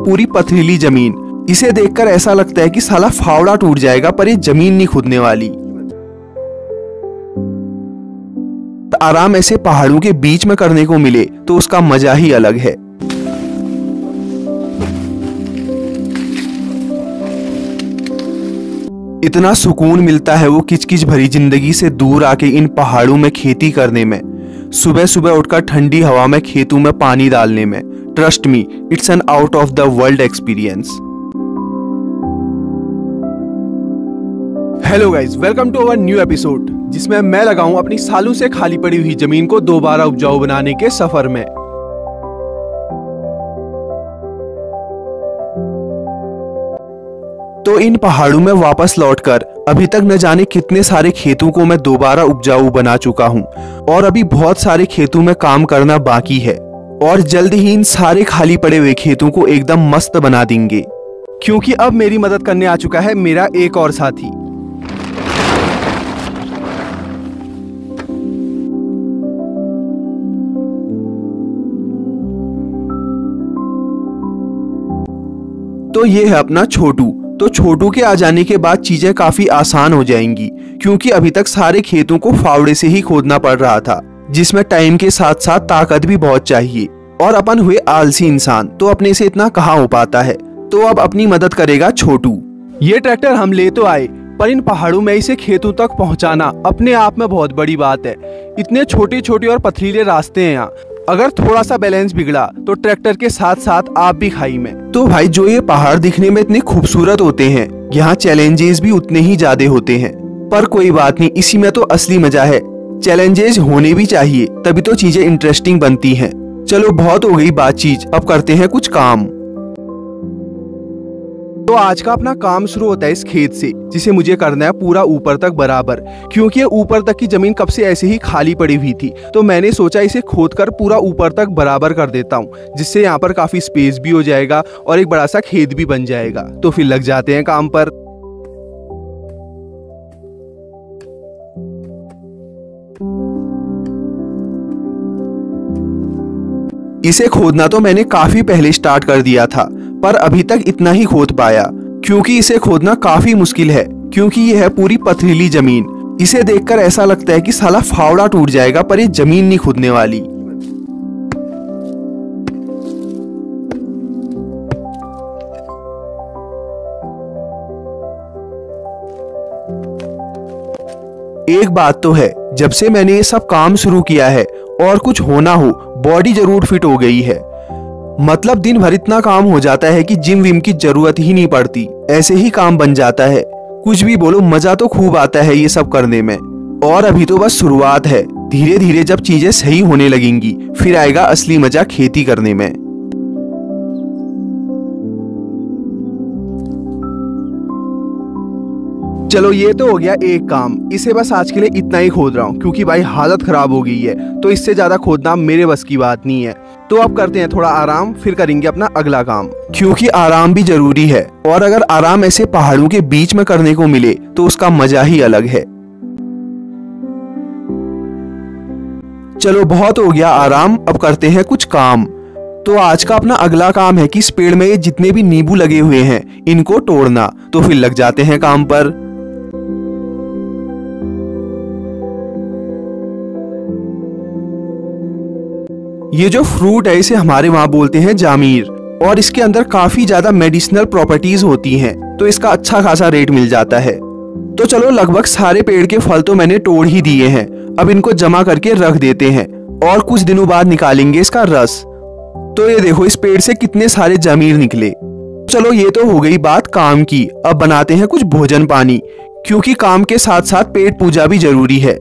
पूरी पथरीली जमीन। इसे देखकर ऐसा लगता है कि साला फावड़ा टूट जाएगा, पर ये जमीन नहीं खुदने वाली। आराम ऐसे पहाड़ों के बीच में करने को मिले तो उसका मजा ही अलग है। इतना सुकून मिलता है वो किचकिच भरी जिंदगी से दूर आके इन पहाड़ों में खेती करने में, सुबह सुबह उठकर ठंडी हवा में खेतों में पानी डालने में। Trust me, it's an out of the world experience. Hello guys, welcome to our new episode, जिसमें मैं लगाऊं अपनी सालों से खाली पड़ी हुई जमीन को दोबारा उपजाऊ बनाने के सफर में। तो इन पहाड़ों में वापस लौटकर अभी तक न जाने कितने सारे खेतों को मैं दोबारा उपजाऊ बना चुका हूं, और अभी बहुत सारे खेतों में काम करना बाकी है, और जल्द ही इन सारे खाली पड़े हुए खेतों को एकदम मस्त बना देंगे, क्योंकि अब मेरी मदद करने आ चुका है मेरा एक और साथी। तो ये है अपना छोटू। तो छोटू के आ जाने के बाद चीजें काफी आसान हो जाएंगी, क्योंकि अभी तक सारे खेतों को फावड़े से ही खोदना पड़ रहा था, जिसमें टाइम के साथ साथ ताकत भी बहुत चाहिए, और अपन हुए आलसी इंसान तो अपने से इतना कहाँ हो पाता है। तो अब अपनी मदद करेगा छोटू। ये ट्रैक्टर हम ले तो आए, पर इन पहाड़ों में इसे खेतों तक पहुंचाना अपने आप में बहुत बड़ी बात है। इतने छोटे छोटे और पथरीले रास्ते हैं यहाँ, अगर थोड़ा सा बैलेंस बिगड़ा तो ट्रैक्टर के साथ साथ आप भी खाई में। तो भाई, जो ये पहाड़ दिखने में इतने खूबसूरत होते हैं, यहाँ चैलेंजेस भी उतने ही ज्यादा होते हैं, पर कोई बात नहीं, इसी में तो असली मजा है। चैलेंजेस होने भी चाहिए, तभी तो चीजें इंटरेस्टिंग बनती हैं। चलो बहुत हो गई बातचीत, अब करते हैं कुछ काम। तो आज का अपना काम शुरू होता है इस खेत से, जिसे मुझे करना है पूरा ऊपर तक बराबर, क्योंकि ये ऊपर तक की जमीन कब से ऐसे ही खाली पड़ी हुई थी। तो मैंने सोचा इसे खोदकर पूरा ऊपर तक बराबर कर देता हूँ, जिससे यहाँ पर काफी स्पेस भी हो जाएगा और एक बड़ा सा खेत भी बन जाएगा। तो फिर लग जाते हैं काम पर। इसे खोदना तो मैंने काफी पहले स्टार्ट कर दिया था, पर अभी तक इतना ही खोद पाया, क्योंकि इसे खोदना काफी मुश्किल है, क्योंकि यह है पूरी पथरीली जमीन। इसे देखकर ऐसा लगता है कि साला फावड़ा टूट जाएगा, पर ये जमीन नहीं खुदने वाली। एक बात तो है, जब से मैंने ये सब काम शुरू किया है और कुछ होना हो, बॉडी जरूर फिट हो गई है। मतलब दिन भर इतना काम हो जाता है कि जिम विम की जरूरत ही नहीं पड़ती, ऐसे ही काम बन जाता है। कुछ भी बोलो, मजा तो खूब आता है ये सब करने में। और अभी तो बस शुरुआत है, धीरे धीरे जब चीजें सही होने लगेंगी, फिर आएगा असली मजा खेती करने में। चलो ये तो हो गया एक काम, इसे बस आज के लिए इतना ही खोद रहा हूँ, क्योंकि भाई हालत खराब हो गई है, तो इससे ज्यादा खोदना मेरे बस की बात नहीं है। तो अब करते हैं थोड़ा आराम, फिर करेंगे अपना अगला काम, क्योंकि आराम भी जरूरी है, और अगर आराम ऐसे पहाड़ों के बीच में करने को मिले तो उसका मजा ही अलग है। चलो बहुत हो गया आराम, अब करते हैं कुछ काम। तो आज का अपना अगला काम है कि इस पेड़ में ये जितने भी नींबू लगे हुए हैं, इनको तोड़ना। तो फिर लग जाते हैं काम पर। ये जो फ्रूट है, इसे हमारे वहां बोलते हैं जामीर, और इसके अंदर काफी ज्यादा मेडिसिनल प्रॉपर्टीज होती हैं, तो इसका अच्छा खासा रेट मिल जाता है। तो चलो लगभग सारे पेड़ के फल तो मैंने तोड़ ही दिए हैं, अब इनको जमा करके रख देते हैं, और कुछ दिनों बाद निकालेंगे इसका रस। तो ये देखो, इस पेड़ से कितने सारे जामीर निकले। चलो ये तो हो गई बात काम की, अब बनाते हैं कुछ भोजन पानी, क्योंकि काम के साथ साथ पेट पूजा भी जरूरी है।